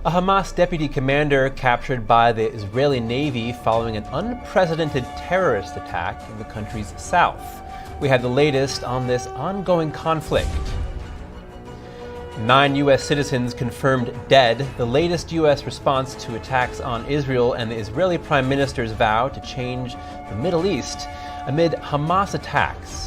A Hamas deputy commander captured by the Israeli Navy following an unprecedented terrorist attack in the country's south. We have the latest on this ongoing conflict. 9 U.S. citizens confirmed dead, the latest U.S. response to attacks on Israel and the Israeli Prime Minister's vow to change the Middle East amid Hamas attacks.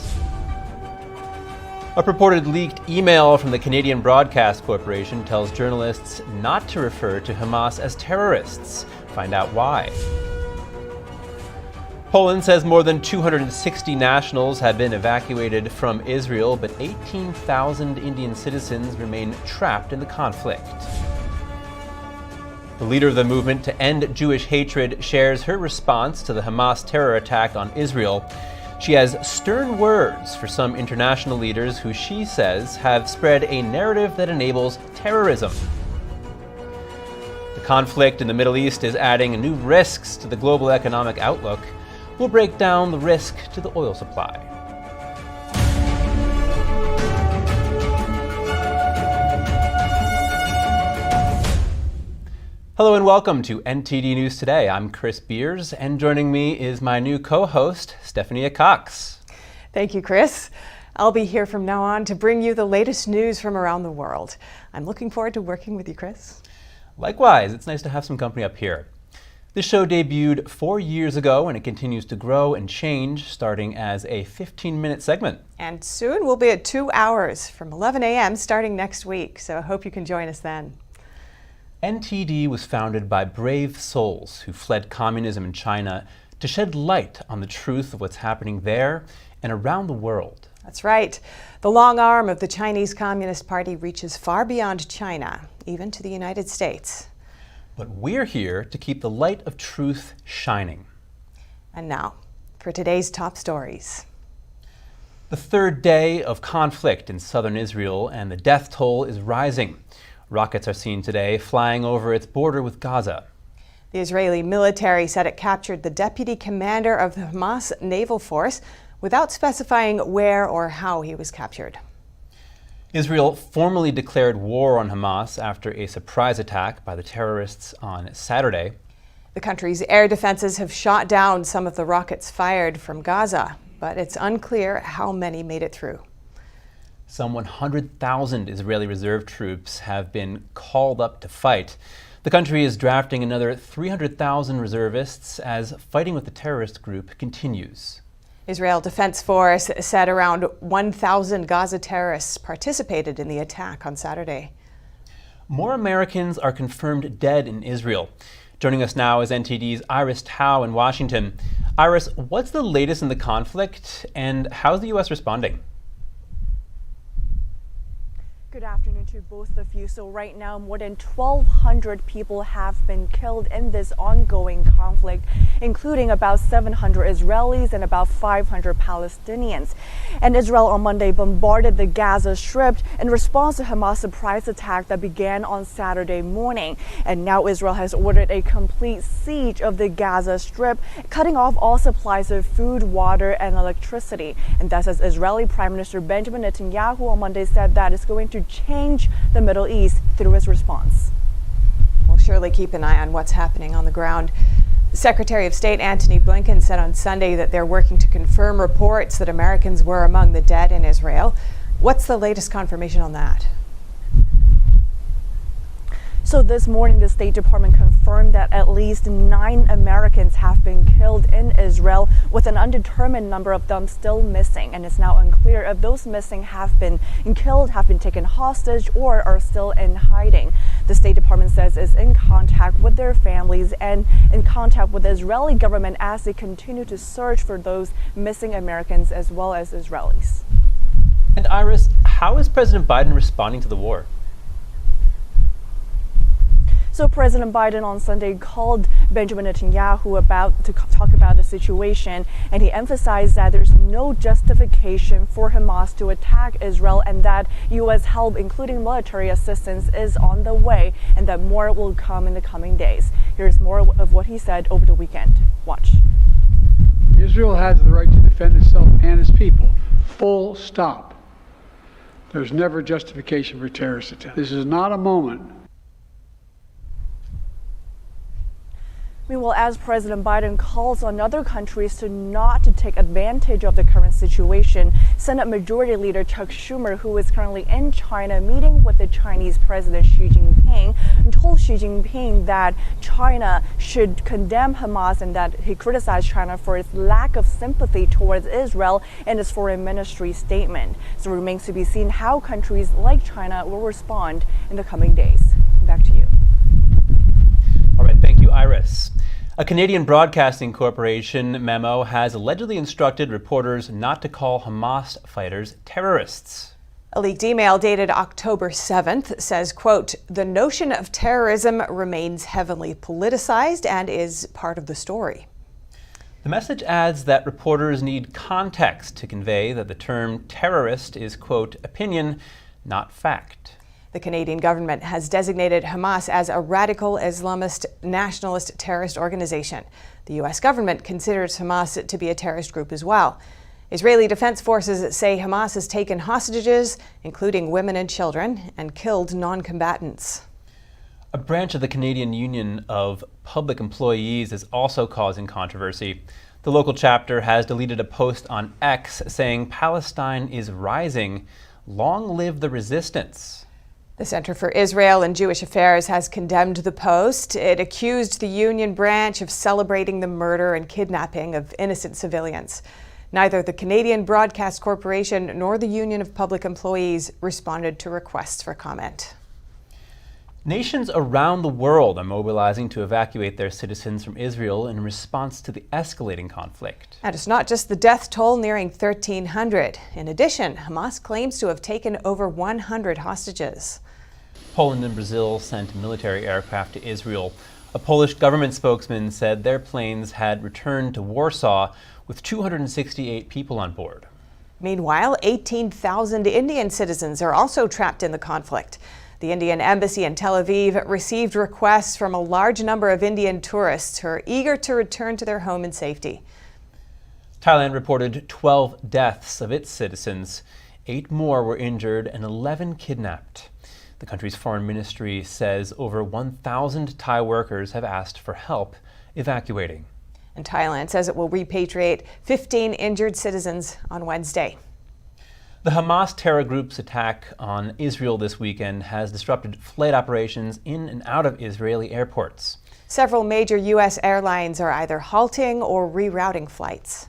A purported leaked email from the Canadian Broadcast Corporation tells journalists not to refer to Hamas as terrorists. Find out why. Poland says more than 260 nationals have been evacuated from Israel, but 18,000 Indian citizens remain trapped in the conflict. The leader of the movement to end Jewish hatred shares her response to the Hamas terror attack on Israel. She has stern words for some international leaders who she says have spread a narrative that enables terrorism. The conflict in the Middle East is adding new risks to the global economic outlook. We'll break down the risk to the oil supply. Hello and welcome to NTD News Today. I'm Chris Beers, and joining me is my new co-host, Stephanie Cox. Thank you, Chris. I'll be here from now on to bring you the latest news from around the world. I'm looking forward to working with you, Chris. Likewise, it's nice to have some company up here. This show debuted 4 years ago, and it continues to grow and change, starting as a 15-minute segment. And soon we'll be at 2 hours from 11 a.m. starting next week, so I hope you can join us then. NTD was founded by brave souls who fled communism in China to shed light on the truth of what's happening there and around the world. That's right. The long arm of the Chinese Communist Party reaches far beyond China, even to the United States. But we're here to keep the light of truth shining. And now, for today's top stories. The third day of conflict in southern Israel, and the death toll is rising. Rockets are seen today flying over its border with Gaza. The Israeli military said it captured the deputy commander of the Hamas Naval force without specifying where or how he was captured. Israel formally declared war on Hamas after a surprise attack by the terrorists on Saturday. The country's air defenses have shot down some of the rockets fired from Gaza, but it's unclear how many made it through. Some 100,000 Israeli reserve troops have been called up to fight. The country is drafting another 300,000 reservists as fighting with the terrorist group continues. Israel Defense Force said around 1,000 Gaza terrorists participated in the attack on Saturday. More Americans are confirmed dead in Israel. Joining us now is NTD's Iris Tao in Washington. Iris, what's the latest in the conflict and how's the U.S. responding? Good afternoon to both of you. So right now, more than 1,200 people have been killed in this ongoing conflict, including about 700 Israelis and about 500 Palestinians. And Israel on Monday bombarded the Gaza Strip in response to Hamas' surprise attack that began on Saturday morning. And now Israel has ordered a complete siege of the Gaza Strip, cutting off all supplies of food, water, and electricity. And that's as Israeli Prime Minister Benjamin Netanyahu on Monday said that it's going to change the Middle East through his response. We'll surely keep an eye on what's happening on the ground. Secretary of State Antony Blinken said on Sunday that they're working to confirm reports that Americans were among the dead in Israel. What's the latest confirmation on that? So this morning, the State Department confirmed that at least 9 Americans have been killed in Israel, with an undetermined number of them still missing. And it's now unclear if those missing have been killed, have been taken hostage, or are still in hiding. The State Department says it's in contact with their families and in contact with the Israeli government as they continue to search for those missing Americans as well as Israelis. And Iris, how is President Biden responding to the war? So President Biden on Sunday called Benjamin Netanyahu to talk about the situation, and he emphasized that there's no justification for Hamas to attack Israel and that U.S. help, including military assistance, is on the way and that more will come in the coming days. Here's more of what he said over the weekend. Watch. Israel has the right to defend itself and its people. Full stop. There's never justification for terrorist attack. This is not a moment Meanwhile, as President Biden calls on other countries to not to take advantage of the current situation, Senate Majority Leader Chuck Schumer, who is currently in China meeting with the Chinese President Xi Jinping, told Xi Jinping that China should condemn Hamas and that he criticized China for its lack of sympathy towards Israel in his foreign ministry statement. So it remains to be seen how countries like China will respond in the coming days. Back to you. All right, thank you, Iris. A Canadian Broadcasting Corporation memo has allegedly instructed reporters not to call Hamas fighters terrorists. A leaked email dated October 7th says, quote, "The notion of terrorism remains heavily politicized and is part of the story." The message adds that reporters need context to convey that the term terrorist is, quote, opinion, not fact. The Canadian government has designated Hamas as a radical Islamist nationalist terrorist organization. The U.S. government considers Hamas to be a terrorist group as well. Israeli defense forces say Hamas has taken hostages, including women and children, and killed non-combatants. A branch of the Canadian Union of Public Employees is also causing controversy. The local chapter has deleted a post on X saying Palestine is rising. Long live the resistance. The Center for Israel and Jewish Affairs has condemned the post. It accused the union branch of celebrating the murder and kidnapping of innocent civilians. Neither the Canadian Broadcast Corporation nor the Union of Public Employees responded to requests for comment. Nations around the world are mobilizing to evacuate their citizens from Israel in response to the escalating conflict. And it's not just the death toll nearing 1,300. In addition, Hamas claims to have taken over 100 hostages. Poland and Brazil sent military aircraft to Israel. A Polish government spokesman said their planes had returned to Warsaw with 268 people on board. Meanwhile, 18,000 Indian citizens are also trapped in the conflict. The Indian embassy in Tel Aviv received requests from a large number of Indian tourists who are eager to return to their home in safety. Thailand reported 12 deaths of its citizens. 8 more were injured and 11 kidnapped. The country's foreign ministry says over 1,000 Thai workers have asked for help evacuating. And Thailand says it will repatriate 15 injured citizens on Wednesday. The Hamas terror group's attack on Israel this weekend has disrupted flight operations in and out of Israeli airports. Several major U.S. airlines are either halting or rerouting flights.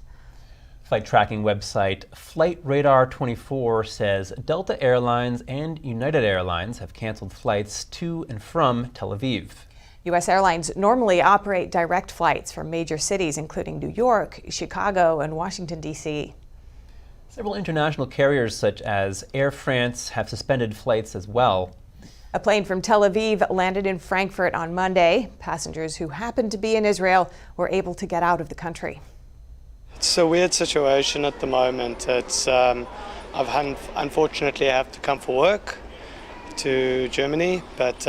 Flight tracking website Flight Radar 24 says Delta Airlines and United Airlines have canceled flights to and from Tel Aviv. U.S. airlines normally operate direct flights from major cities including New York, Chicago, and Washington, D.C. Several international carriers such as Air France have suspended flights as well. A plane from Tel Aviv landed in Frankfurt on Monday. Passengers who happened to be in Israel were able to get out of the country. It's a weird situation at the moment. Unfortunately I have to come for work to Germany, but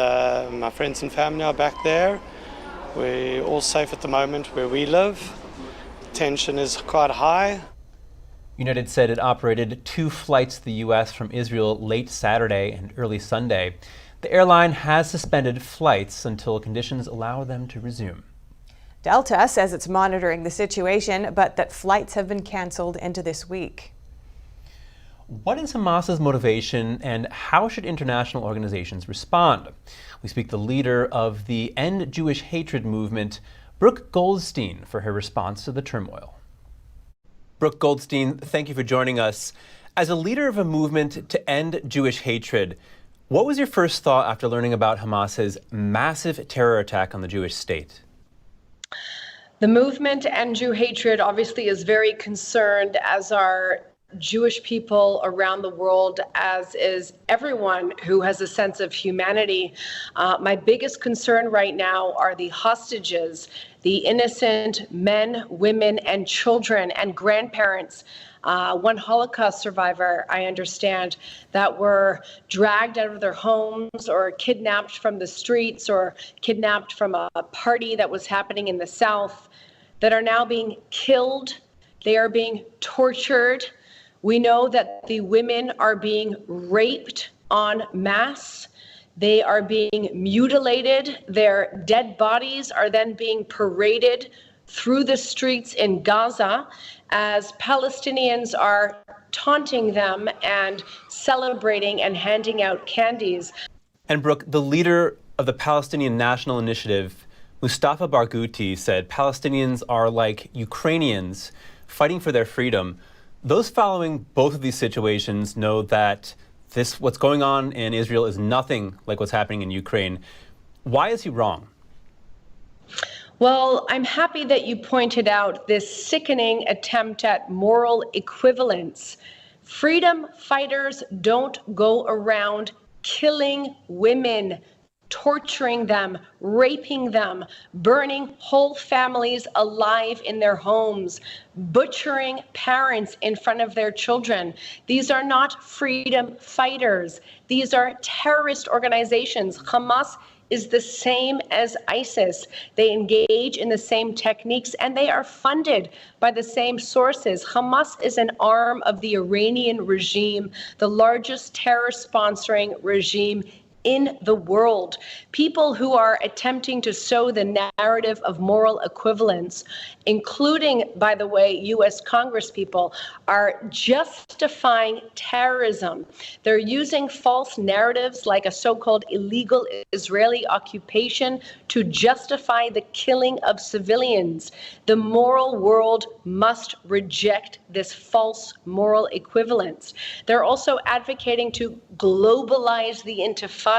my friends and family are back there. We're all safe at the moment where we live. Tension is quite high. United said it operated 2 flights to the U.S. from Israel late Saturday and early Sunday. The airline has suspended flights until conditions allow them to resume. Delta says it's monitoring the situation, but that flights have been canceled into this week. What is Hamas's motivation and how should international organizations respond? We speak to the leader of the End Jewish Hatred movement, Brooke Goldstein, for her response to the turmoil. Brooke Goldstein, thank you for joining us. As a leader of a movement to end Jewish hatred, what was your first thought after learning about Hamas's massive terror attack on the Jewish state? The movement to end Jew hatred obviously is very concerned, as are Jewish people around the world, as is everyone who has a sense of humanity. My biggest concern right now are the hostages, the innocent men, women, and children and grandparents. One Holocaust survivor, I understand, that were dragged out of their homes or kidnapped from the streets or kidnapped from a party that was happening in the South, that are now being killed. They are being tortured. We know that the women are being raped en masse. They are being mutilated. Their dead bodies are then being paraded through the streets in Gaza as Palestinians are taunting them and celebrating and handing out candies. And Brooke, the leader of the Palestinian National Initiative, Mustafa Barghouti, said Palestinians are like Ukrainians fighting for their freedom. Those following both of these situations know that what's going on in Israel is nothing like what's happening in Ukraine. Why is he wrong? Well, I'm happy that you pointed out this sickening attempt at moral equivalence. Freedom fighters don't go around killing women, torturing them, raping them, burning whole families alive in their homes, butchering parents in front of their children. These are not freedom fighters. These are terrorist organizations. Hamas is the same as ISIS. They engage in the same techniques and they are funded by the same sources. Hamas is an arm of the Iranian regime, the largest terror-sponsoring regime in the world. People who are attempting to sow the narrative of moral equivalence, including, by the way, U.S. Congresspeople, are justifying terrorism. They're using false narratives like a so-called illegal Israeli occupation to justify the killing of civilians. The moral world must reject this false moral equivalence. They're also advocating to globalize the intifada.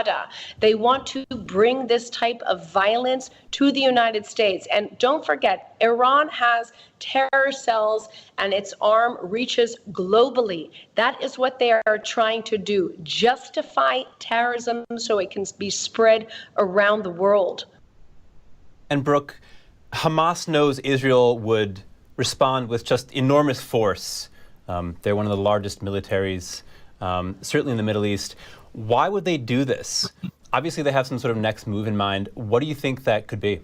They want to bring this type of violence to the United States. And don't forget, Iran has terror cells and its arm reaches globally. That is what they are trying to do, justify terrorism so it can be spread around the world. And Brooke, Hamas knows Israel would respond with just enormous force. They're one of the largest militaries, certainly in the Middle East. Why would they do this? Obviously, they have some sort of next move in mind. What do you think that could be?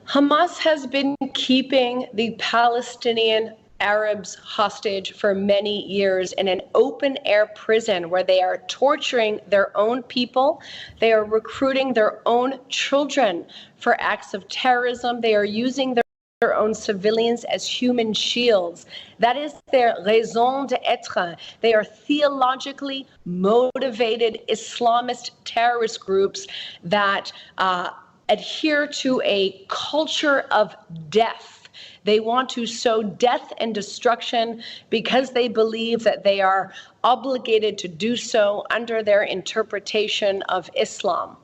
Hamas has been keeping the Palestinian Arabs hostage for many years in an open-air prison where they are torturing their own people. They are recruiting their own children for acts of terrorism. They are using their own civilians as human shields. That is their raison d'être. They are theologically motivated Islamist terrorist groups that adhere to a culture of death. They want to sow death and destruction because they believe that they are obligated to do so under their interpretation of Islam.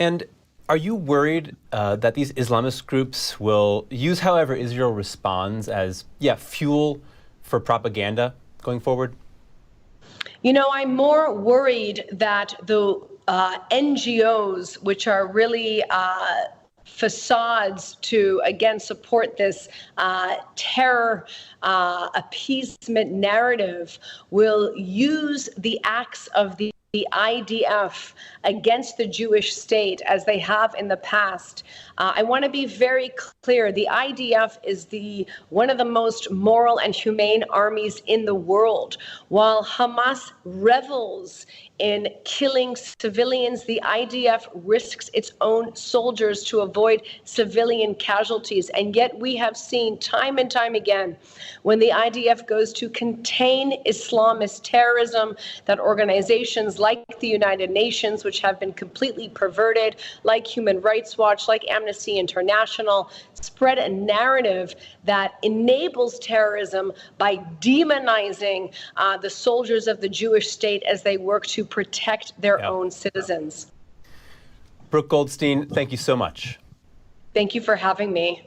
And are you worried that these Islamist groups will use however Israel responds as, fuel for propaganda going forward? You know, I'm more worried that the NGOs, which are really facades to, again, support this terror appeasement narrative, will use the acts of the IDF against the Jewish state as they have in the past. I want to be very clear. The IDF is one of the most moral and humane armies in the world. While Hamas revels in killing civilians, the IDF risks its own soldiers to avoid civilian casualties. And yet we have seen time and time again, when the IDF goes to contain Islamist terrorism, that organizations like the United Nations, which have been completely perverted, like Human Rights Watch, like Amnesty International, spread a narrative that enables terrorism by demonizing the soldiers of the Jewish state as they work to protect their own citizens. Brooke Goldstein, thank you so much. Thank you for having me.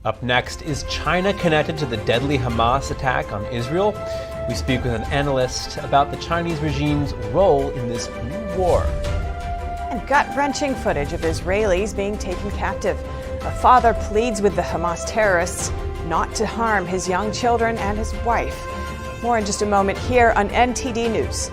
Up next, is China connected to the deadly Hamas attack on Israel? We speak with an analyst about the Chinese regime's role in this new war. And gut-wrenching footage of Israelis being taken captive. A father pleads with the Hamas terrorists not to harm his young children and his wife. More in just a moment here on NTD News.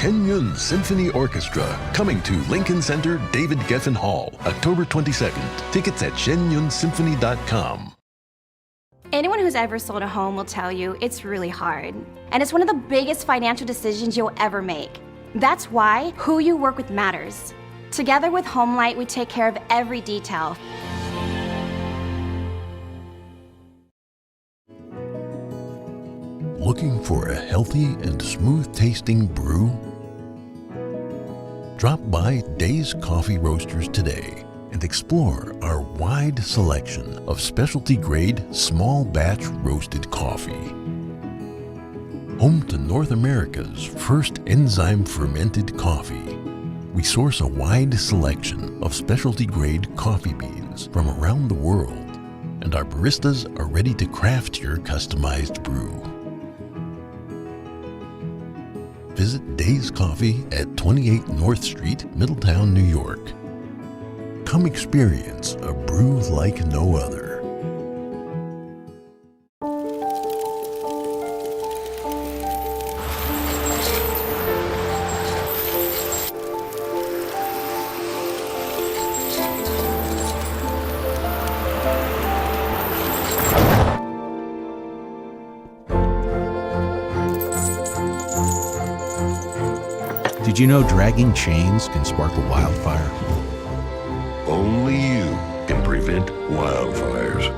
Shen Yun Symphony Orchestra, coming to Lincoln Center, David Geffen Hall, October 22nd. Tickets at shenyunsymphony.com. Anyone who's ever sold a home will tell you it's really hard. And it's one of the biggest financial decisions you'll ever make. That's why who you work with matters. Together with HomeLight, we take care of every detail. Looking for a healthy and smooth-tasting brew? Drop by Days Coffee Roasters today and explore our wide selection of specialty-grade, small-batch roasted coffee. Home to North America's first enzyme-fermented coffee, we source a wide selection of specialty-grade coffee beans from around the world, and our baristas are ready to craft your customized brew. Visit Days Coffee at 28 North Street, Middletown, New York. Come experience a brew like no other. Did you know dragging chains can spark a wildfire? Only you can prevent wildfires.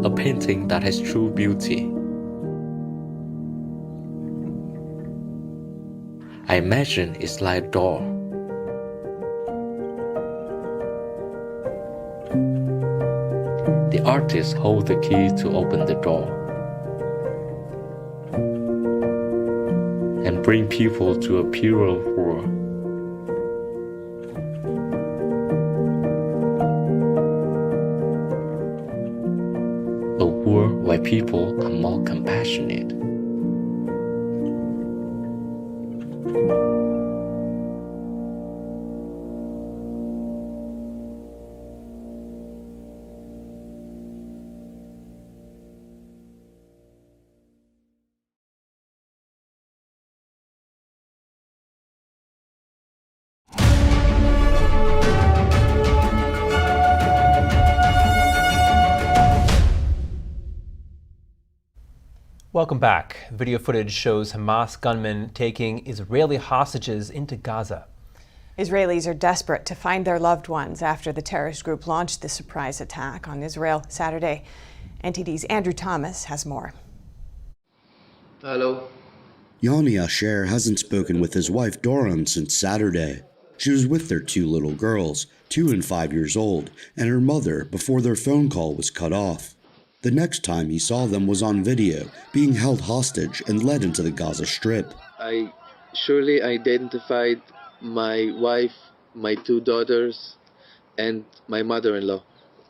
A painting that has true beauty. I imagine it's like a door. The artist holds the key to open the door and bring people to a purer world. A world where people are more compassionate. Welcome back. Video footage shows Hamas gunmen taking Israeli hostages into Gaza. Israelis are desperate to find their loved ones after the terrorist group launched the surprise attack on Israel Saturday. NTD's Andrew Thomas has more. Hello. Yanni Asher hasn't spoken with his wife Doron since Saturday. She was with their two little girls, 2 and 5 years old, and her mother before their phone call was cut off. The next time he saw them was on video, being held hostage and led into the Gaza Strip. I surely identified my wife, my 2 daughters, and my mother-in-law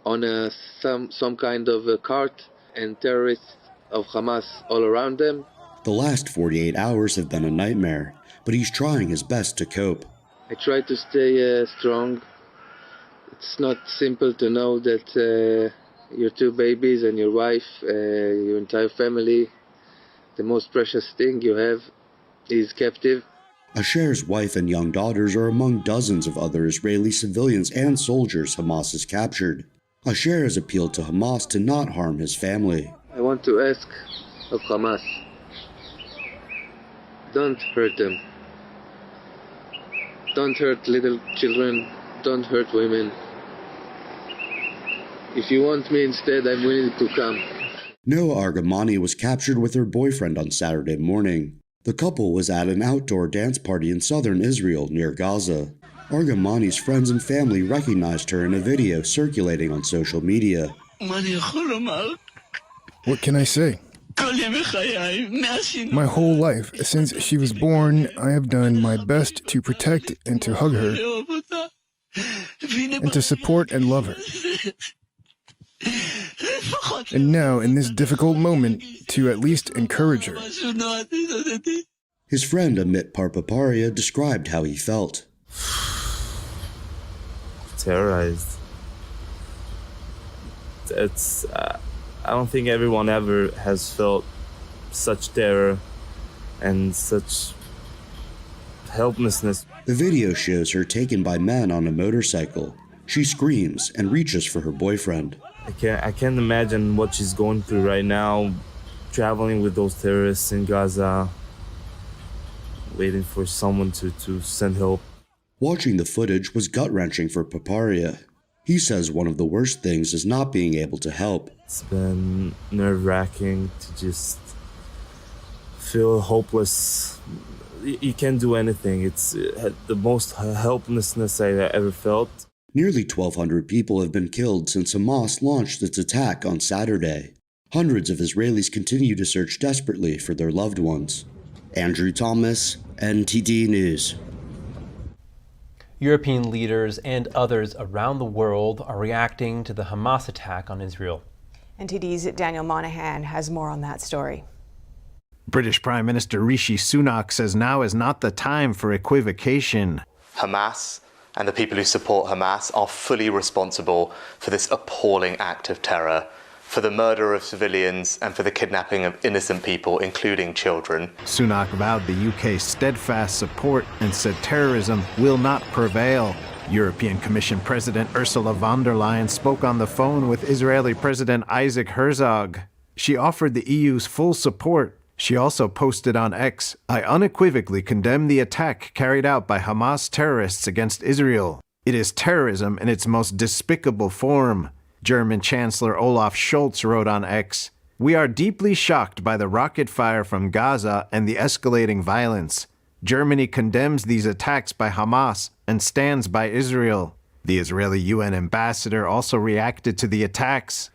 on some kind of a cart, and terrorists of Hamas all around them. The last 48 hours have been a nightmare, but he's trying his best to cope. I try to stay strong. It's not simple to know that your 2 babies and your wife, your entire family, the most precious thing you have is captive. Asher's wife and young daughters are among dozens of other Israeli civilians and soldiers Hamas has captured. Asher has appealed to Hamas to not harm his family. I want to ask of Hamas, don't hurt them. Don't hurt little children, don't hurt women. If you want me instead, I'm willing to come. Noah Argamani was captured with her boyfriend on Saturday morning. The couple was at an outdoor dance party in southern Israel near Gaza. Argamani's friends and family recognized her in a video circulating on social media. What can I say? My whole life, since she was born, I have done my best to protect and to hug her, and to support and love her. And now, in this difficult moment, to at least encourage her. His friend Amit Parpaparia described how he felt. Terrorized. It's I don't think everyone ever has felt such terror and such helplessness. The video shows her taken by men on a motorcycle. She screams and reaches for her boyfriend. I can't imagine what she's going through right now, traveling with those terrorists in Gaza, waiting for someone to send help. Watching the footage was gut-wrenching for Paparia. He says one of the worst things is not being able to help. It's been nerve-wracking to just feel hopeless. You can't do anything. It's the most helplessness I ever felt. Nearly 1,200 people have been killed since Hamas launched its attack on Saturday. Hundreds of Israelis continue to search desperately for their loved ones. Andrew Thomas, NTD News. European leaders and others around the world are reacting to the Hamas attack on Israel. NTD's Daniel Monahan has more on that story. British Prime Minister Rishi Sunak says now is not the time for equivocation. Hamas and the people who support Hamas are fully responsible for this appalling act of terror, for the murder of civilians and for the kidnapping of innocent people, including children. Sunak vowed the UK's steadfast support and said terrorism will not prevail. European Commission President Ursula von der Leyen spoke on the phone with Israeli President Isaac Herzog. She offered the EU's full support. She also posted on X, "I unequivocally condemn the attack carried out by Hamas terrorists against Israel. It is terrorism in its most despicable form." German Chancellor Olaf Scholz wrote on X, "We are deeply shocked by the rocket fire from Gaza and the escalating violence. Germany condemns these attacks by Hamas and stands by Israel." The Israeli UN ambassador also reacted to the attacks.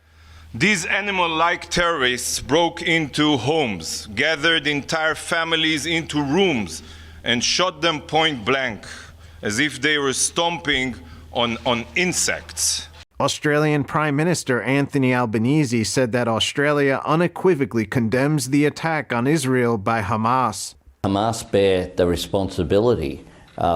These animal-like terrorists broke into homes, gathered entire families into rooms, and shot them point blank, as if they were stomping on insects. Australian Prime Minister Anthony Albanese said that Australia unequivocally condemns the attack on Israel by Hamas. Hamas bear the responsibility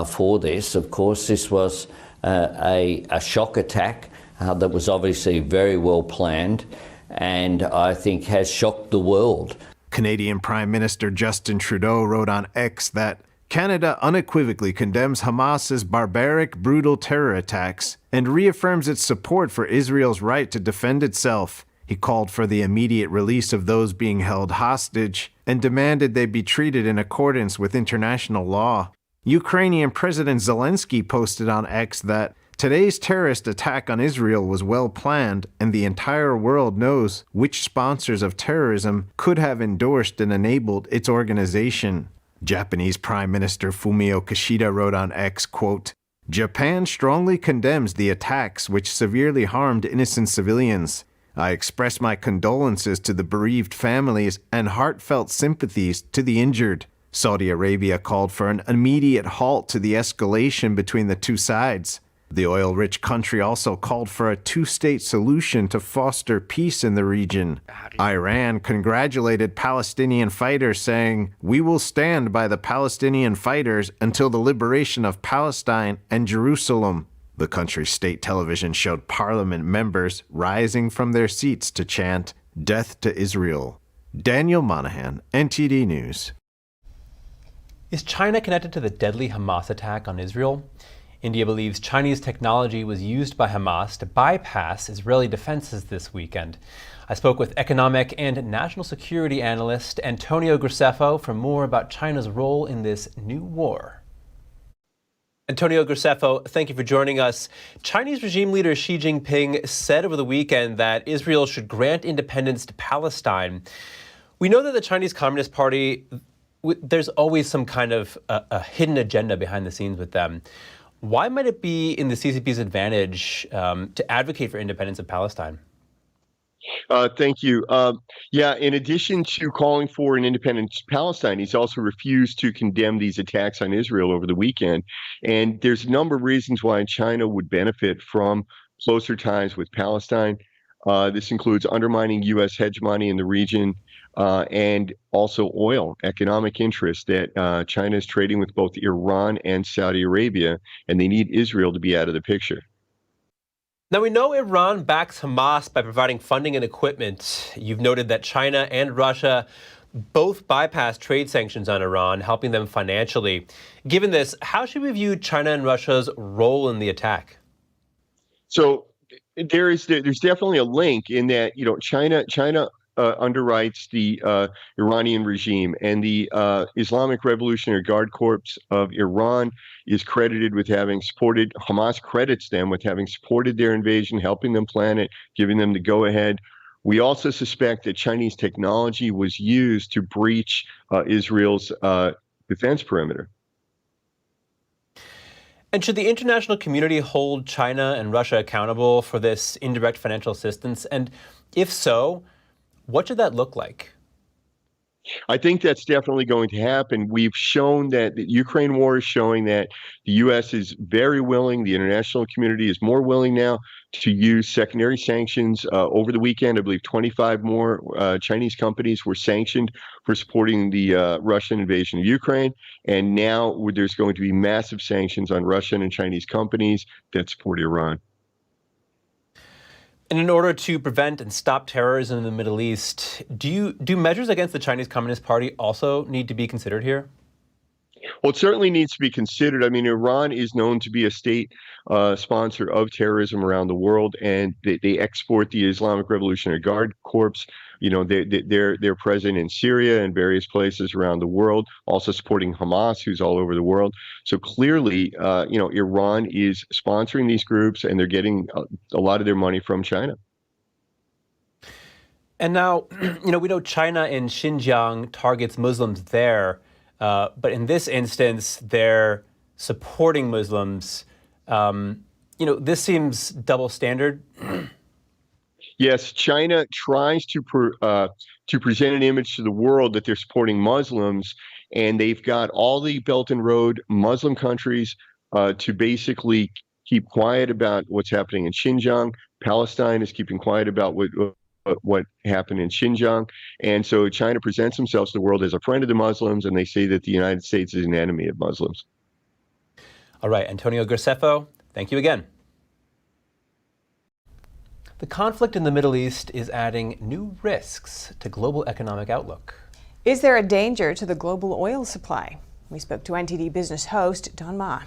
for this. Of course, this was a shock attack that was obviously very well planned and I think has shocked the world. Canadian Prime Minister Justin Trudeau wrote on X that Canada unequivocally condemns Hamas's barbaric, brutal terror attacks and reaffirms its support for Israel's right to defend itself. He called for the immediate release of those being held hostage and demanded they be treated in accordance with international law. Ukrainian President Zelensky posted on X that today's terrorist attack on Israel was well planned, and the entire world knows which sponsors of terrorism could have endorsed and enabled its organization. Japanese Prime Minister Fumio Kishida wrote on X, quote, "Japan strongly condemns the attacks which severely harmed innocent civilians. I express my condolences to the bereaved families and heartfelt sympathies to the injured." Saudi Arabia called for an immediate halt to the escalation between the two sides. The oil-rich country also called for a two-state solution to foster peace in the region. Iran congratulated Palestinian fighters, saying, "We will stand by the Palestinian fighters until the liberation of Palestine and Jerusalem." The country's state television showed parliament members rising from their seats to chant, "Death to Israel." Daniel Monahan, NTD News. Is China connected to the deadly Hamas attack on Israel? India believes Chinese technology was used by Hamas to bypass Israeli defenses this weekend. I spoke with economic and national security analyst Antonio Graceffo for more about China's role in this new war. Antonio Graceffo, thank you for joining us. Chinese regime leader Xi Jinping said over the weekend that Israel should grant independence to Palestine. We know that the Chinese Communist Party, there's always some kind of a hidden agenda behind the scenes with them. Why might it be in the CCP's advantage to advocate for independence of Palestine? Thank you. In addition to calling for an independent Palestine, he's also refused to condemn these attacks on Israel over the weekend. And there's a number of reasons why China would benefit from closer ties with Palestine. This includes undermining U.S. hegemony in the region and also oil economic interests that China is trading with both Iran and Saudi Arabia, and they need Israel to be out of the picture. Now, we know Iran backs Hamas by providing funding and equipment. You've noted that China and Russia both bypassed trade sanctions on Iran, helping them financially. Given this, how should we view China and Russia's role in the attack? So there's definitely a link in that, China underwrites the Iranian regime, and the Islamic Revolutionary Guard Corps of Iran is credited with having supported, Hamas credits them with having supported their invasion, helping them plan it, giving them the go-ahead. We also suspect that Chinese technology was used to breach Israel's defense perimeter. And should the international community hold China and Russia accountable for this indirect financial assistance? And if so, what should that look like? I think that's definitely going to happen. We've shown that the Ukraine war is showing that the U.S. is very willing. The international community is more willing now to use secondary sanctions. Over the weekend, I believe 25 more Chinese companies were sanctioned for supporting the Russian invasion of Ukraine. And now there's going to be massive sanctions on Russian and Chinese companies that support Iran. And in order to prevent and stop terrorism in the Middle East, do measures against the Chinese Communist Party also need to be considered here? Well, it certainly needs to be considered. I mean, Iran is known to be a state sponsor of terrorism around the world, and they export the Islamic Revolutionary Guard Corps. They're present in Syria and various places around the world, also supporting Hamas, who's all over the world. So clearly, Iran is sponsoring these groups, and they're getting a lot of their money from China. And now, we know China in Xinjiang targets Muslims there, but in this instance, they're supporting Muslims. This seems double standard. Yes, China tries to present an image to the world that they're supporting Muslims, and they've got all the Belt and Road Muslim countries to basically keep quiet about what's happening in Xinjiang. Palestine is keeping quiet about what happened in Xinjiang. And so China presents themselves to the world as a friend of the Muslims, and they say that the United States is an enemy of Muslims. All right, Antonio Graceffo, thank you again. The conflict in the Middle East is adding new risks to global economic outlook. Is there a danger to the global oil supply? We spoke to NTD Business host Don Ma.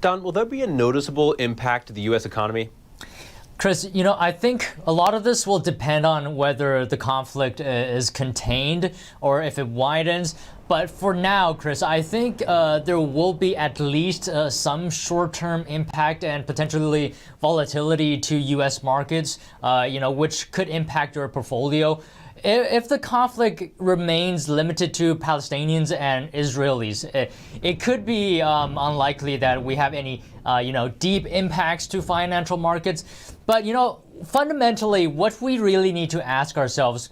Don, will there be a noticeable impact to the U.S. economy? Chris, I think a lot of this will depend on whether the conflict is contained or if it widens. But for now, Chris, I think there will be at least some short-term impact and potentially volatility to U.S. markets, which could impact your portfolio. If the conflict remains limited to Palestinians and Israelis, it could be unlikely that we have any, deep impacts to financial markets. But, fundamentally, what we really need to ask ourselves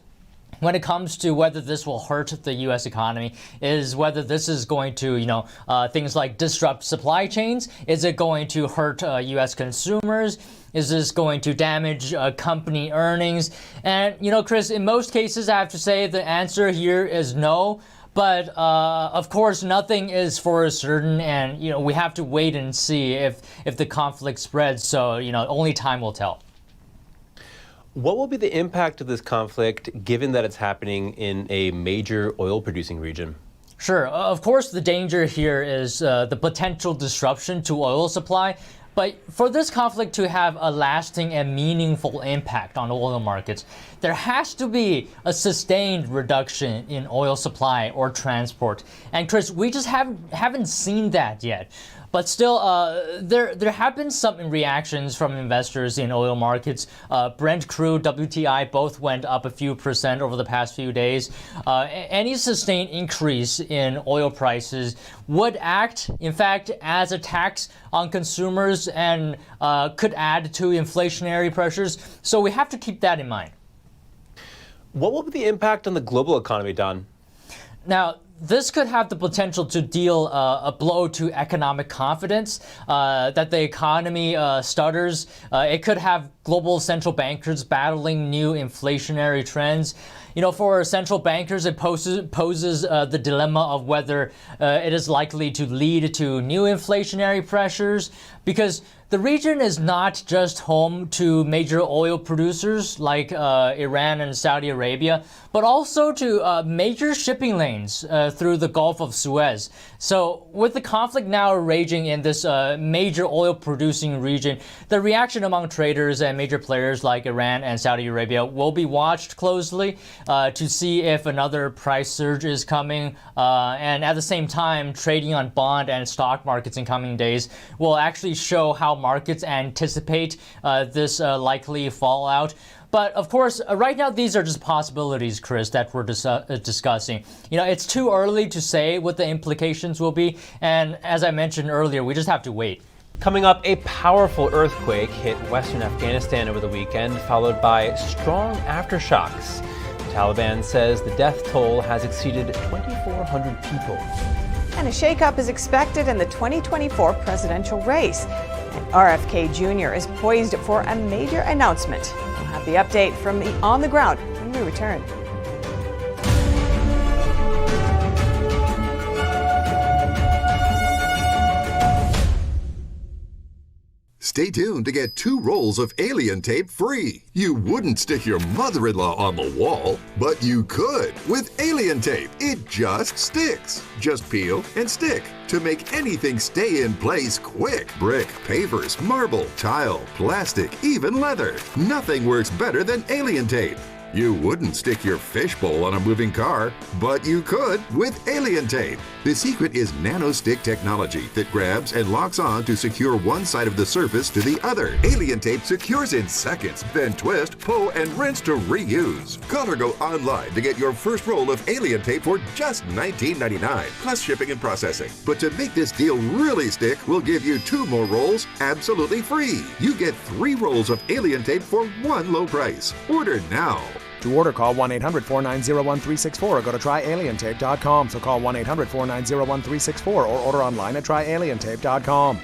when it comes to whether this will hurt the U.S. economy is whether this is going to, things like disrupt supply chains. Is it going to hurt U.S. consumers? Is this going to damage company earnings? And, Chris, in most cases, I have to say the answer here is no. But, of course, nothing is for certain. And, we have to wait and see if the conflict spreads. So, only time will tell. What will be the impact of this conflict, given that it's happening in a major oil-producing region? Sure. Of course, the danger here is the potential disruption to oil supply. But for this conflict to have a lasting and meaningful impact on oil markets, there has to be a sustained reduction in oil supply or transport. And Chris, we just haven't seen that yet. But still, there have been some reactions from investors in oil markets. Brent crude, WTI both went up a few percent over the past few days. Any sustained increase in oil prices would act, in fact, as a tax on consumers and could add to inflationary pressures. So we have to keep that in mind. What will be the impact on the global economy, Don? Now, this could have the potential to deal a blow to economic confidence, that the economy stutters. It could have global central bankers battling new inflationary trends. For central bankers, it poses the dilemma of whether it is likely to lead to new inflationary pressures, because The region is not just home to major oil producers like Iran and Saudi Arabia, but also to major shipping lanes through the Gulf of Suez. So with the conflict now raging in this major oil producing region, the reaction among traders and major players like Iran and Saudi Arabia will be watched closely to see if another price surge is coming. And at the same time, trading on bond and stock markets in coming days will actually show how markets anticipate this likely fallout. But of course, right now, these are just possibilities, Chris, that we're discussing. You know, it's too early to say what the implications will be. And as I mentioned earlier, we just have to wait. Coming up, a powerful earthquake hit western Afghanistan over the weekend, followed by strong aftershocks. The Taliban says the death toll has exceeded 2,400 people. And a shakeup is expected in the 2024 presidential race. And RFK Jr. is poised for a major announcement. We'll have the update from the On the Ground when we return. Stay tuned to get 2 rolls of alien tape free. You wouldn't stick your mother-in-law on the wall, but you could with alien tape. It just sticks. Just peel and stick to make anything stay in place quick. Brick, pavers, marble, tile, plastic, even leather. Nothing works better than alien tape. You wouldn't stick your fishbowl on a moving car, but you could with alien tape. The secret is nano-stick technology that grabs and locks on to secure one side of the surface to the other. Alien tape secures in seconds, then twist, pull, and rinse to reuse. Call or go online to get your first roll of alien tape for just $19.99, plus shipping and processing. But to make this deal really stick, we'll give you 2 more rolls absolutely free. You get 3 rolls of alien tape for one low price. Order now. To order, call 1-800-490-1364 or go to tryalientape.com. So call 1-800-490-1364 or order online at tryalientape.com.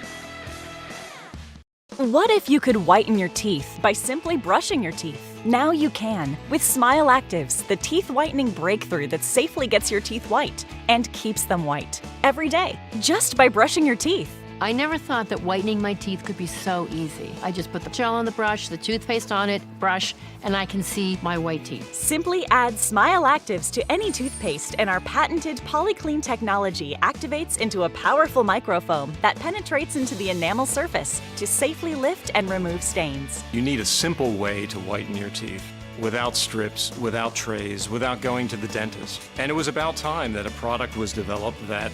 What if you could whiten your teeth by simply brushing your teeth? Now you can with Smile Actives, the teeth whitening breakthrough that safely gets your teeth white and keeps them white every day, just by brushing your teeth. I never thought that whitening my teeth could be so easy. I just put the gel on the brush, the toothpaste on it, brush, and I can see my white teeth. Simply add Smile Actives to any toothpaste and our patented PolyClean technology activates into a powerful microfoam that penetrates into the enamel surface to safely lift and remove stains. You need a simple way to whiten your teeth. Without strips, without trays, without going to the dentist. And it was about time that a product was developed that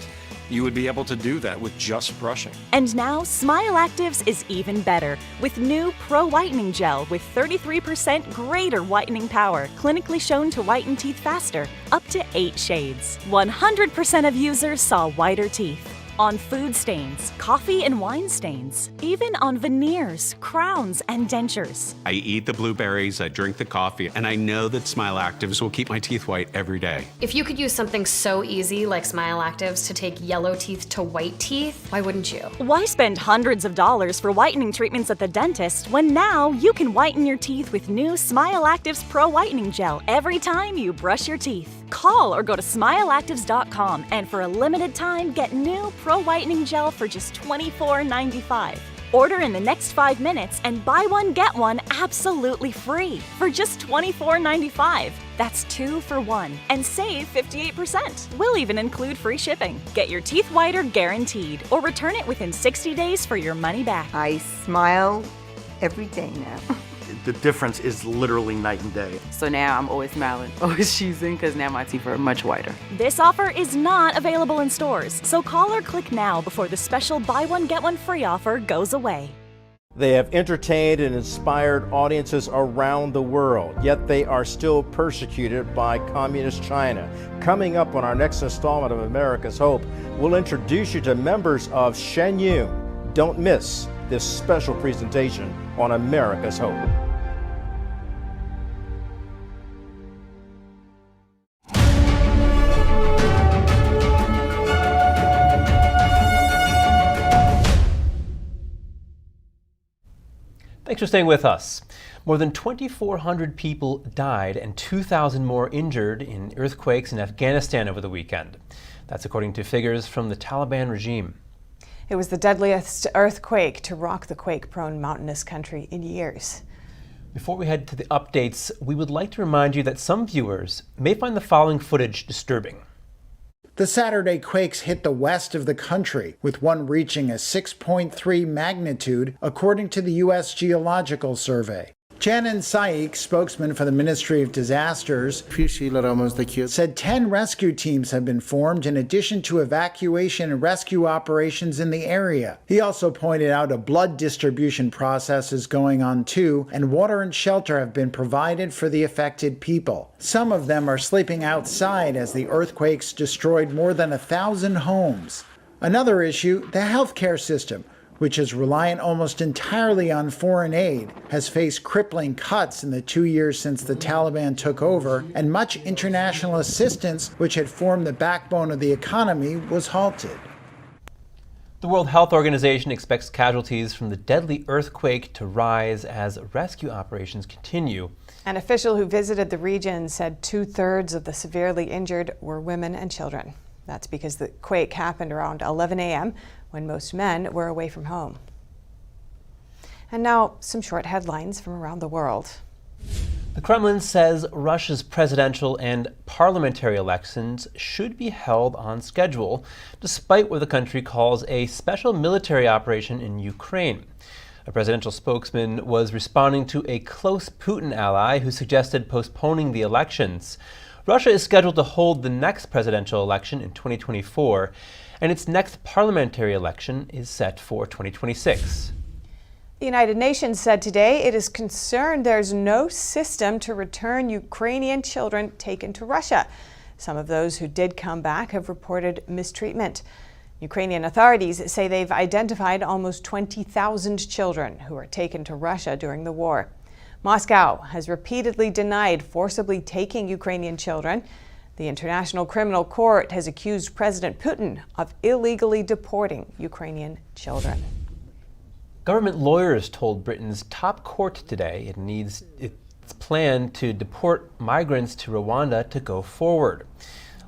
you would be able to do that with just brushing. And now, Smile Actives is even better with new Pro Whitening Gel with 33% greater whitening power, clinically shown to whiten teeth faster, up to 8 shades. 100% of users saw whiter teeth. On food stains, coffee and wine stains, even on veneers, crowns, and dentures. I eat the blueberries, I drink the coffee, and I know that Smile Actives will keep my teeth white every day. If you could use something so easy like Smile Actives to take yellow teeth to white teeth, why wouldn't you? Why spend hundreds of dollars for whitening treatments at the dentist when now you can whiten your teeth with new Smile Actives Pro Whitening Gel every time you brush your teeth? Call or go to smileactives.com and for a limited time get new Pro Whitening Gel for just $24.95. Order in the next 5 minutes and buy one get one absolutely free for just $24.95. That's 2 for 1 and save 58%. We'll even include free shipping. Get your teeth whiter guaranteed or return it within 60 days for your money back. I smile every day now. The difference is literally night and day. So now I'm always smiling, always choosing, because now my teeth are much whiter. This offer is not available in stores, so call or click now before the special buy one get one free offer goes away. They have entertained and inspired audiences around the world, yet they are still persecuted by Communist China. Coming up on our next installment of America's Hope, we'll introduce you to members of Shen Yun. Don't miss this special presentation on America's Hope. Thanks for staying with us. More than 2,400 people died and 2,000 more injured in earthquakes in Afghanistan over the weekend. That's according to figures from the Taliban regime. It was the deadliest earthquake to rock the quake-prone mountainous country in years. Before we head to the updates, we would like to remind you that some viewers may find the following footage disturbing. The Saturday quakes hit the west of the country, with one reaching a 6.3 magnitude, according to the U.S. Geological Survey. Janan Saik, spokesman for the Ministry of Disasters, said 10 rescue teams have been formed in addition to evacuation and rescue operations in the area. He also pointed out a blood distribution process is going on too, and water and shelter have been provided for the affected people. Some of them are sleeping outside as the earthquakes destroyed more than 1,000 homes. Another issue, the healthcare system, which is reliant almost entirely on foreign aid, has faced crippling cuts in the 2 years since the Taliban took over, and much international assistance, which had formed the backbone of the economy, was halted. The World Health Organization expects casualties from the deadly earthquake to rise as rescue operations continue. An official who visited the region said 2/3 of the severely injured were women and children. That's because the quake happened around 11 a.m. when most men were away from home. And now, some short headlines from around the world. The Kremlin says Russia's presidential and parliamentary elections should be held on schedule, despite what the country calls a special military operation in Ukraine. A presidential spokesman was responding to a close Putin ally who suggested postponing the elections. Russia is scheduled to hold the next presidential election in 2024, and its next parliamentary election is set for 2026. The United Nations said today it is concerned there's no system to return Ukrainian children taken to Russia. Some of those who did come back have reported mistreatment. Ukrainian authorities say they've identified almost 20,000 children who were taken to Russia during the war. Moscow has repeatedly denied forcibly taking Ukrainian children. The International Criminal Court has accused President Putin of illegally deporting Ukrainian children. Government lawyers told Britain's top court today it needs its plan to deport migrants to Rwanda to go forward.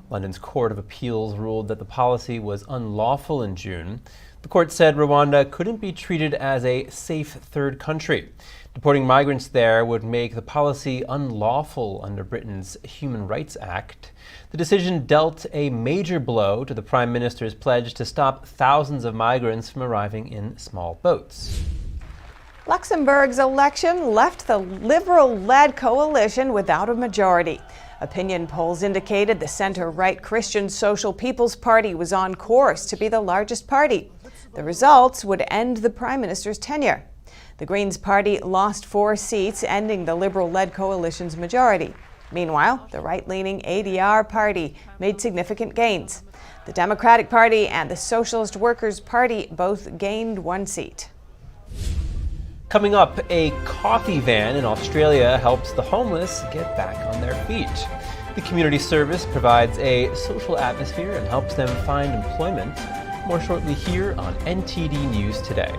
London's Court of Appeals ruled that the policy was unlawful in June. The court said Rwanda couldn't be treated as a safe third country. Deporting migrants there would make the policy unlawful under Britain's Human Rights Act. The decision dealt a major blow to the Prime Minister's pledge to stop thousands of migrants from arriving in small boats. Luxembourg's election left the Liberal-led coalition without a majority. Opinion polls indicated the center-right Christian Social People's Party was on course to be the largest party. The results would end the Prime Minister's tenure. The Greens party lost 4 seats, ending the Liberal-led coalition's majority. Meanwhile, the right-leaning ADR party made significant gains. The Democratic Party and the Socialist Workers' Party both gained 1 seat. Coming up, a coffee van in Australia helps the homeless get back on their feet. The community service provides a social atmosphere and helps them find employment. More shortly here on NTD News Today.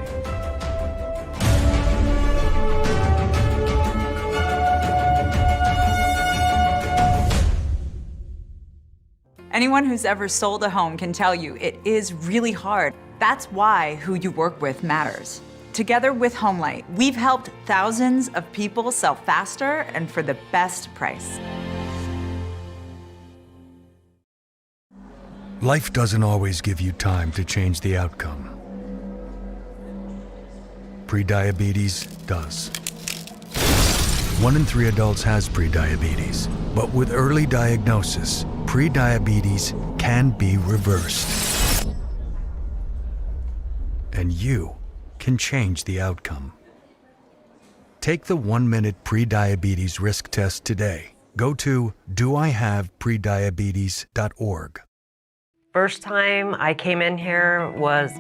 Anyone who's ever sold a home can tell you it is really hard. That's why who you work with matters. Together with Homelight, we've helped thousands of people sell faster and for the best price. Life doesn't always give you time to change the outcome. Prediabetes does. 1 in 3 adults has prediabetes, but with early diagnosis, prediabetes can be reversed. And you can change the outcome. Take the 1-minute prediabetes risk test today. Go to doihaveprediabetes.org. First time I came in here was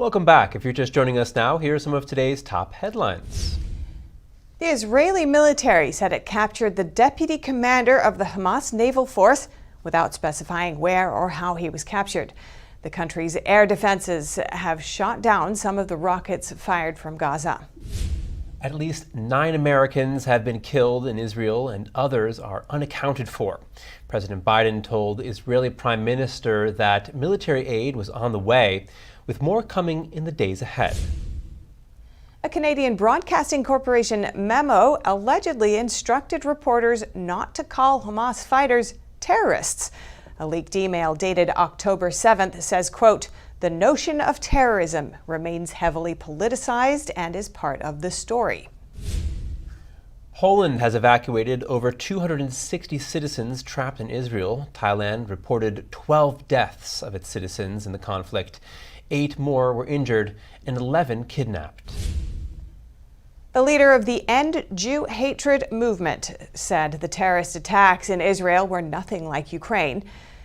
Welcome back. If you're just joining us now, here are some of today's top headlines. The Israeli military said it captured the deputy commander of the Hamas Naval force without specifying where or how he was captured. The country's air defenses have shot down some of the rockets fired from Gaza. At least 9 Americans have been killed in Israel and others are unaccounted for. President Biden told Israeli Prime Minister that military aid was on the way, with more coming in the days ahead. A Canadian Broadcasting Corporation memo allegedly instructed reporters not to call Hamas fighters terrorists. A leaked email dated October 7th says, quote, "The notion of terrorism remains heavily politicized and is part of the story." Poland has evacuated over 260 citizens trapped in Israel. Thailand reported 12 deaths of its citizens in the conflict. 8 more were injured and 11 kidnapped. The leader of the End Jew Hatred movement said the terrorist attacks in Israel were nothing like Ukraine.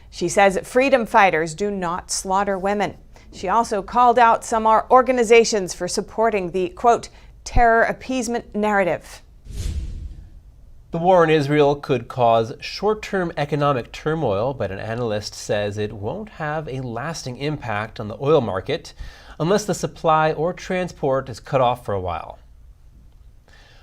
She says freedom fighters do not slaughter women. She also called out some organizations for supporting the, quote, terror appeasement narrative. The war in Israel could cause short-term economic turmoil, but an analyst says it won't have a lasting impact on the oil market unless the supply or transport is cut off for a while.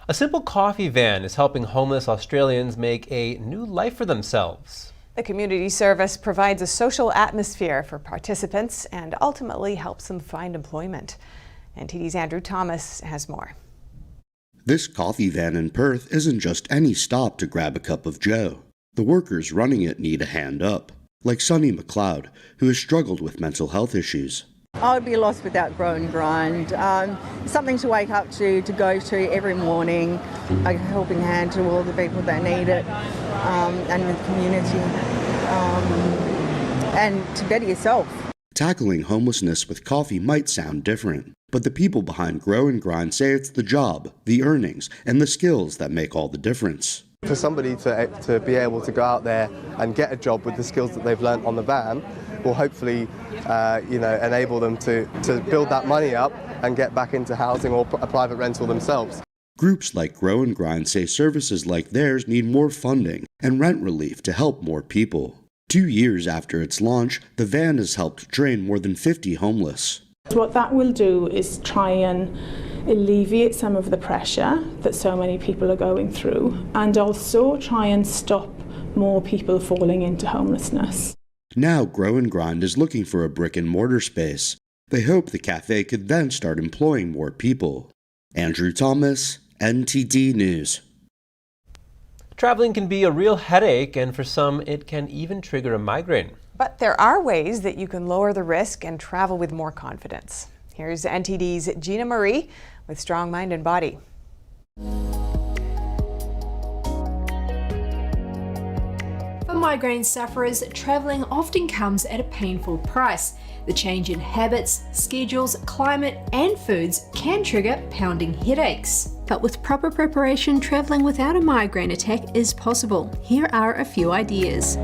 A simple coffee van is helping homeless Australians make a new life for themselves. The community service provides a social atmosphere for participants and ultimately helps them find employment. NTD's Andrew Thomas has more. This coffee van in Perth isn't just any stop to grab a cup of joe. The workers running it need a hand up, like Sunny McLeod, who has struggled with mental health issues. I would be lost without Grow and Grind. Something to wake up to go to every morning, a helping hand to all the people that need it, and the community, and to better yourself. Tackling homelessness with coffee might sound different, but the people behind Grow and Grind say it's the job, the earnings, and the skills that make all the difference. For somebody to be able to go out there and get a job with the skills that they've learnt on the van will hopefully enable them to build that money up and get back into housing or a private rental themselves. Groups like Grow and Grind say services like theirs need more funding and rent relief to help more people. 2 years after its launch, the van has helped train more than 50 homeless. What that will do is try and alleviate some of the pressure that so many people are going through, and also try and stop more people falling into homelessness. Now Grow and Grind is looking for a brick-and-mortar space. They hope the cafe could then start employing more people. Andrew Thomas, NTD News. Traveling can be a real headache, and for some, it can even trigger a migraine. But there are ways that you can lower the risk and travel with more confidence. Here's NTD's Gina Marie with Strong Mind and Body. For migraine sufferers, travelling often comes at a painful price. The change in habits, schedules, climate and foods can trigger pounding headaches. But with proper preparation, travelling without a migraine attack is possible. Here are a few ideas.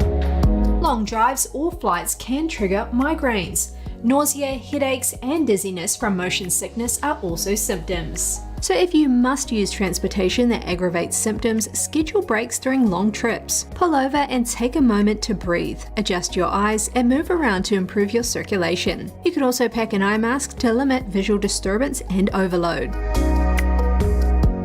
Long drives or flights can trigger migraines. Nausea, headaches and dizziness from motion sickness are also symptoms. So if you must use transportation that aggravates symptoms, schedule breaks during long trips. Pull over and take a moment to breathe. Adjust your eyes and move around to improve your circulation. You could also pack an eye mask to limit visual disturbance and overload.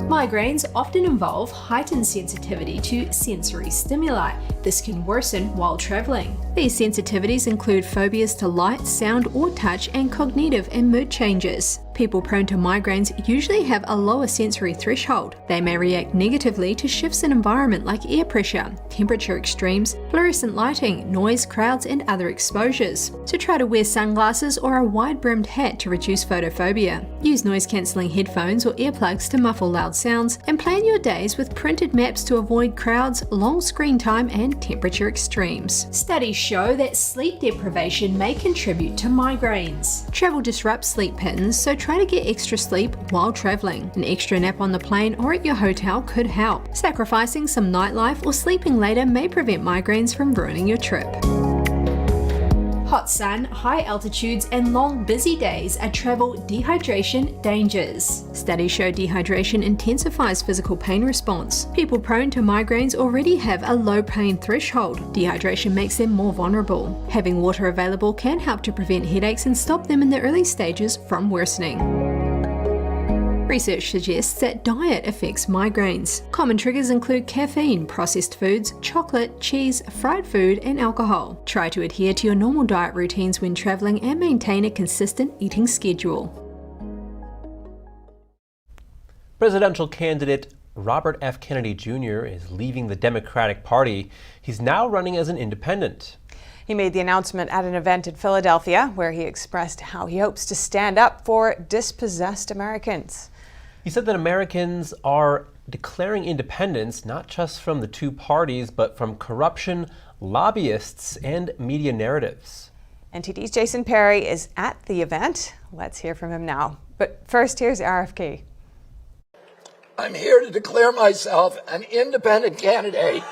Migraines often involve heightened sensitivity to sensory stimuli. This can worsen while traveling. These sensitivities include phobias to light, sound, or touch, and cognitive and mood changes. People prone to migraines usually have a lower sensory threshold. They may react negatively to shifts in environment like air pressure, temperature extremes, fluorescent lighting, noise, crowds, and other exposures. So try to wear sunglasses or a wide-brimmed hat to reduce photophobia. Use noise-cancelling headphones or earplugs to muffle loud sounds, and plan your days with printed maps to avoid crowds, long screen time, and temperature extremes. Studies show that sleep deprivation may contribute to migraines. Travel disrupts sleep patterns, so try to get extra sleep while traveling. An extra nap on the plane or at your hotel could help. Sacrificing some nightlife or sleeping later may prevent migraines from ruining your trip. Hot sun, high altitudes, and long busy days are travel dehydration dangers. Studies show dehydration intensifies physical pain response. People prone to migraines already have a low pain threshold. Dehydration makes them more vulnerable. Having water available can help to prevent headaches and stop them in the early stages from worsening. Research suggests that diet affects migraines. Common triggers include caffeine, processed foods, chocolate, cheese, fried food, and alcohol. Try to adhere to your normal diet routines when traveling and maintain a consistent eating schedule. Presidential candidate Robert F. Kennedy Jr. is leaving the Democratic Party. He's now running as an independent. He made the announcement at an event in Philadelphia where he expressed how he hopes to stand up for dispossessed Americans. He said that Americans are declaring independence not just from the two parties, but from corruption, lobbyists, and media narratives. NTD's Jason Perry is at the event. Let's hear from him now. But first, here's RFK. I'm here to declare myself an independent candidate.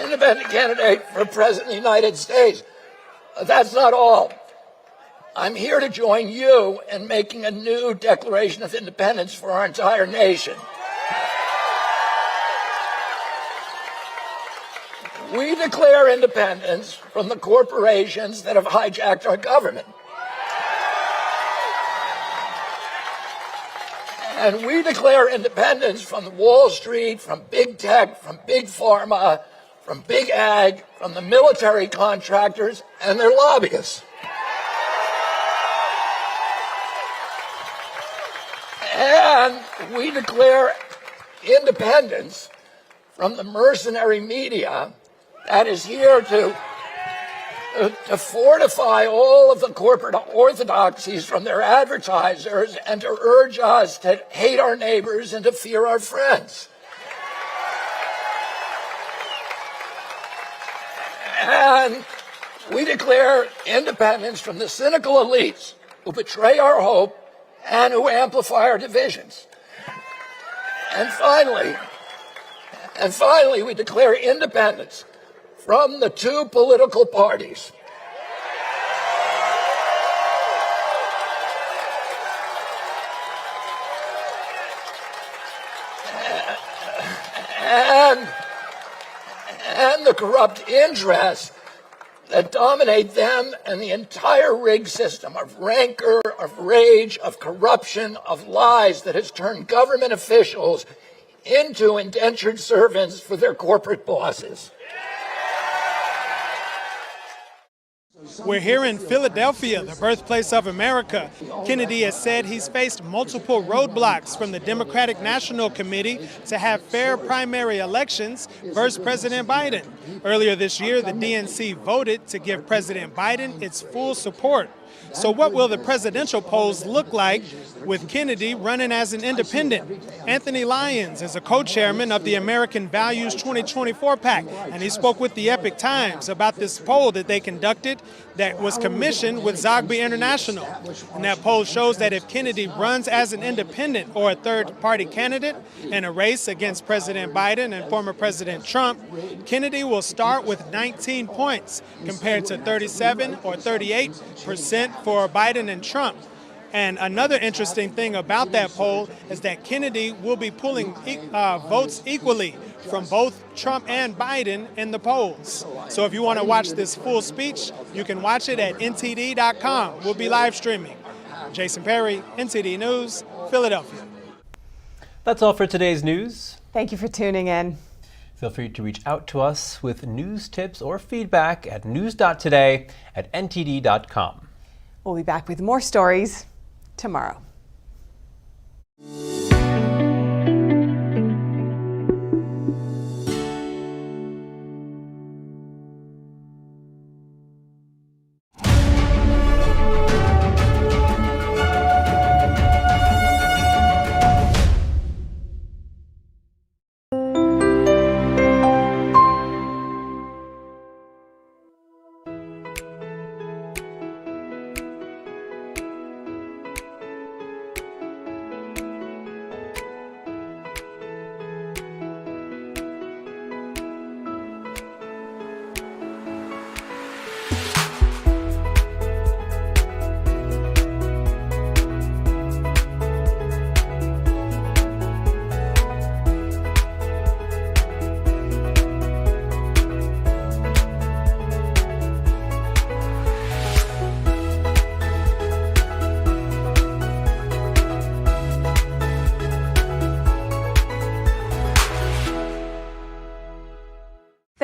Independent candidate for President of the United States. That's not all. I'm here to join you in making a new Declaration of Independence for our entire nation. We declare independence from the corporations that have hijacked our government. And we declare independence from Wall Street, from big tech, from big pharma, from big ag, from the military contractors and their lobbyists. And we declare independence from the mercenary media that is here to fortify all of the corporate orthodoxies from their advertisers and to urge us to hate our neighbors and to fear our friends. And we declare independence from the cynical elites who betray our hope and who amplify our divisions. And finally, we declare independence from the two political parties. And the corrupt interests that dominate them and the entire rigged system of rancor, of rage, of corruption, of lies that has turned government officials into indentured servants for their corporate bosses. We're here in Philadelphia, the birthplace of America. Kennedy has said he's faced multiple roadblocks from the Democratic National Committee to have fair primary elections versus President Biden. Earlier this year, the DNC voted to give President Biden its full support. So what will the presidential polls look like with Kennedy running as an independent? Anthony Lyons is a co-chairman of the American Values 2024 PAC, and he spoke with the Epic Times about this poll that they conducted that was commissioned with Zogby International. And that poll shows that if Kennedy runs as an independent or a third-party candidate in a race against President Biden and former President Trump, Kennedy will start with 19 points compared to 37 or 38% for Biden and Trump. And another interesting thing about that poll is that Kennedy will be pulling votes equally from both Trump and Biden in the polls. So if you want to watch this full speech, you can watch it at ntd.com. We'll be live streaming. Jason Perry, NTD News, Philadelphia. That's all for today's news. Thank you for tuning in. Feel free to reach out to us with news tips or feedback at news.today@ntd.com. We'll be back with more stories tomorrow.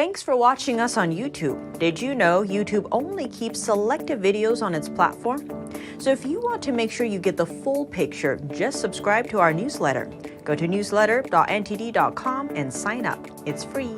Thanks for watching us on YouTube. Did you know YouTube only keeps selective videos on its platform? So if you want to make sure you get the full picture, just subscribe to our newsletter. Go to newsletter.ntd.com and sign up. It's free.